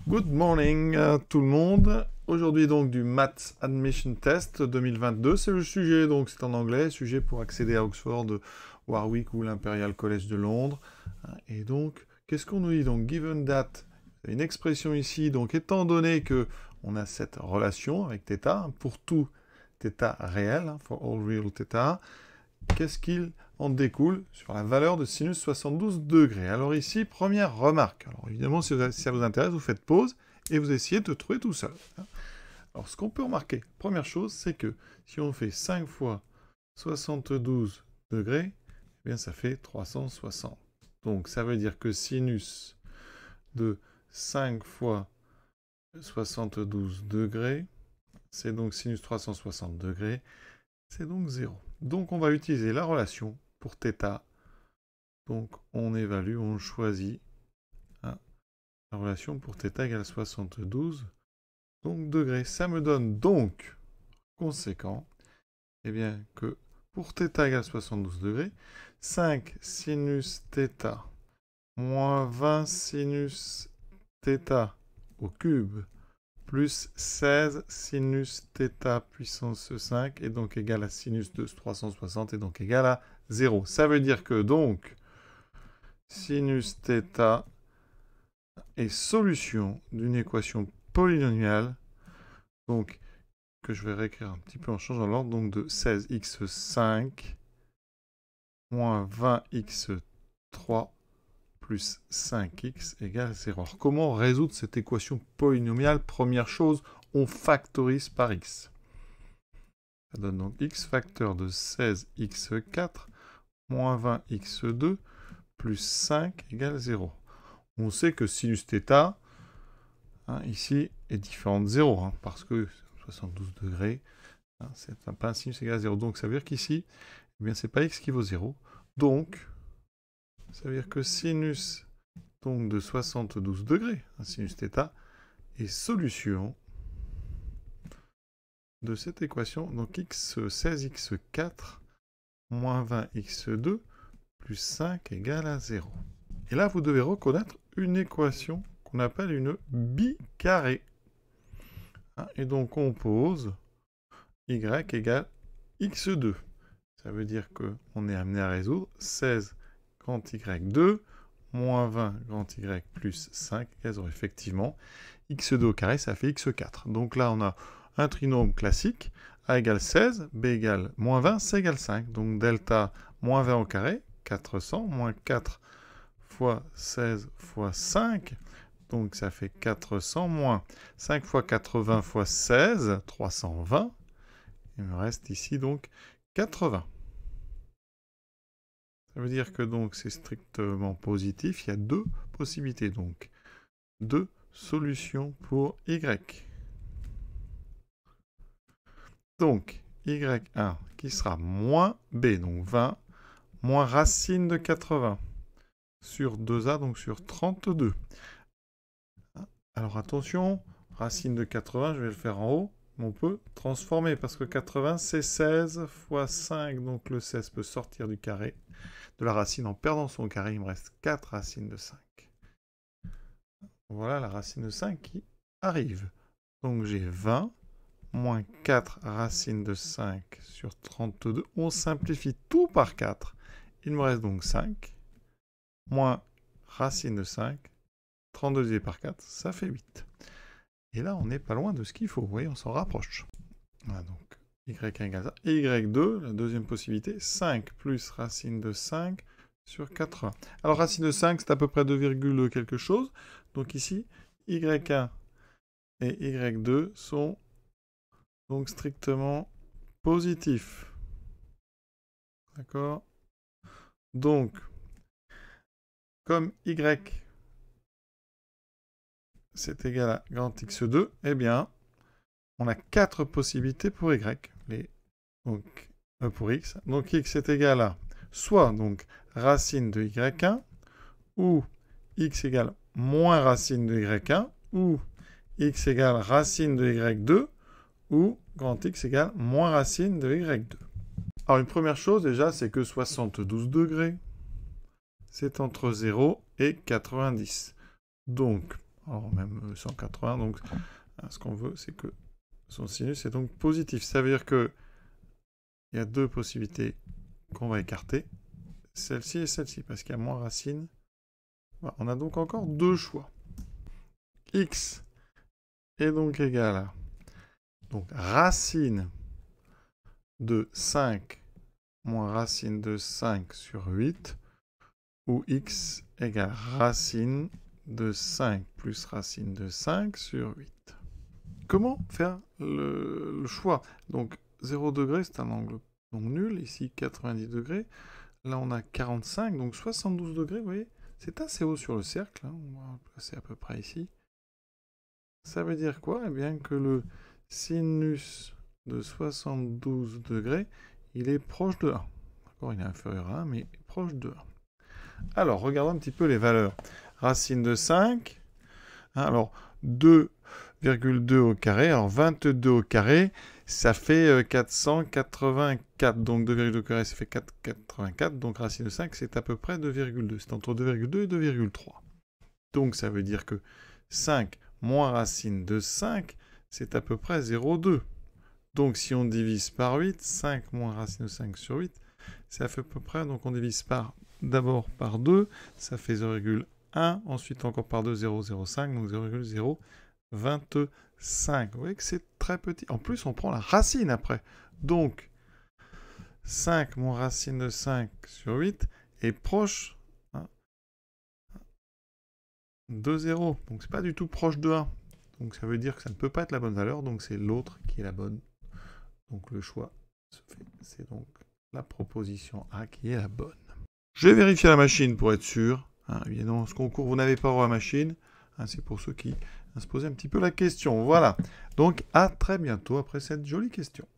Good morning à tout le monde. Aujourd'hui donc du Maths Admission Test 2022. C'est le sujet, donc c'est en anglais, sujet pour accéder à Oxford, Warwick ou l'Imperial College de Londres. Et donc, qu'est-ce qu'on nous dit donc? Given that, une expression ici, donc étant donné que on a cette relation avec θ, pour tout θ réel, for all real θ, qu'est-ce qu'il en découle sur la valeur de sinus 72 degrés. Alors ici, première remarque. Alors évidemment, si ça vous intéresse, vous faites pause et vous essayez de trouver tout seul. Alors ce qu'on peut remarquer, première chose, c'est que si on fait 5 fois 72 degrés, eh bien ça fait 360. Donc ça veut dire que sinus de 5 fois 72 degrés, c'est donc sinus 360 degrés, c'est donc 0. Donc on va utiliser la relation pour θ. Donc on évalue, on choisit la relation pour θ égale 72 donc degrés. Ça me donne donc, conséquent, eh bien que pour θ égale 72 degrés, 5 sinus θ moins 20 sinus θ au cube plus 16 sinus θ puissance 5 est donc égal à sinus de 360 est donc égal à 0. Ça veut dire que donc sinus θ est solution d'une équation polynomiale, donc que je vais réécrire un petit peu en changeant l'ordre, donc de 16x5 moins 20x3 plus 5x égale 0. Alors, comment résoudre cette équation polynomiale? Première chose, on factorise par x. Ça donne donc x facteur de 16x4 moins 20x2 plus 5 égale 0. On sait que sinus θ, ici, est différent de 0, parce que 72 degrés, c'est pas un sinus égal à 0. Donc ça veut dire qu'ici, eh bien, c'est pas x qui vaut 0. Donc, ça veut dire que sinus donc, de 72 degrés, sinus θ, est solution de cette équation. Donc x 16x4 moins 20x2 plus 5 égale à 0. Et là, vous devez reconnaître une équation qu'on appelle une bicarrée. Et donc, on pose y égale x2. Ça veut dire qu'on est amené à résoudre 16 grand y2 moins 20 grand y plus 5 égale 0. Effectivement, x2 au carré, ça fait x4. Donc là, on a un trinôme classique. A égale 16, B égale moins 20, C égale 5. Donc delta moins 20 au carré, 400, moins 4 fois 16 fois 5. Donc ça fait 400 moins 5 fois 80 fois 16, 320. Il me reste ici donc 80. Ça veut dire que donc c'est strictement positif. Il y a deux possibilités, donc deux solutions pour y. Donc y1 qui sera moins b, donc 20, moins racine de 80 sur 2a, donc sur 32. Alors attention, racine de 80, je vais le faire en haut. On peut transformer parce que 80 c'est 16 fois 5, donc le 16 peut sortir du carré de la racine en perdant son carré. Il me reste 4 racines de 5. Voilà la racine de 5 qui arrive. Donc j'ai 20 moins 4 racines de 5 sur 32. On simplifie tout par 4. Il me reste donc 5 moins racine de 5. 32 divisé par 4, ça fait 8. Et là, on n'est pas loin de ce qu'il faut. Vous voyez, on s'en rapproche. Voilà, donc y1 égale ça. Et y2, la deuxième possibilité, 5 plus racine de 5 sur 80. Alors, racine de 5, c'est à peu près 2, quelque chose. Donc ici, y1 et y2 sont donc strictement positifs. D'accord? Donc, comme y c'est égal à grand x2, eh bien, on a 4 possibilités pour y, donc pour x. Donc x est égal à soit donc racine de y1, ou x égale moins racine de y1, ou x égale racine de y2, ou grand x égale moins racine de y2. Alors une première chose déjà, c'est que 72 degrés, c'est entre 0 et 90. Donc, alors même 180, donc ce qu'on veut, c'est que son sinus est donc positif. Ça veut dire que il y a deux possibilités qu'on va écarter, celle-ci et celle-ci, parce qu'il y a moins racine. Voilà, on a donc encore deux choix. X est donc égal à donc, racine de 5 moins racine de 5 sur 8, ou x égale racine de 5 plus racine de 5 sur 8. Comment faire le choix? Donc 0 degré, c'est un angle donc nul. Ici 90 degrés. Là on a 45, donc 72 degrés, vous voyez. C'est assez haut sur le cercle. Hein. On va placer à peu près ici. Ça veut dire quoi? Eh bien que le sinus de 72 degrés, il est proche de 1. D'accord, il est inférieur à 1, mais proche de 1. Alors, regardons un petit peu les valeurs. Racine de 5, hein, alors 2,2 au carré, alors 22 au carré, ça fait 484. Donc 2,2 au carré, ça fait 484. Donc racine de 5, c'est à peu près 2,2. C'est entre 2,2 et 2,3. Donc ça veut dire que 5 moins racine de 5, c'est à peu près 0,2. Donc si on divise par 8, 5 moins racine de 5 sur 8, ça fait à peu près, donc on divise d'abord par 2, ça fait 0,1, ensuite encore par 2, 0,05, donc 0,025. Vous voyez que c'est très petit. En plus, on prend la racine après. Donc 5 moins racine de 5 sur 8 est proche de 0. Donc c'est pas du tout proche de 1. Donc ça veut dire que ça ne peut pas être la bonne valeur, donc c'est l'autre qui est la bonne. Donc le choix se fait. C'est donc la proposition A qui est la bonne. Je vais vérifier la machine pour être sûr. Hein, évidemment, ce concours, vous n'avez pas droit à la machine. Hein, c'est pour ceux qui se posaient un petit peu la question. Voilà. Donc à très bientôt après cette jolie question.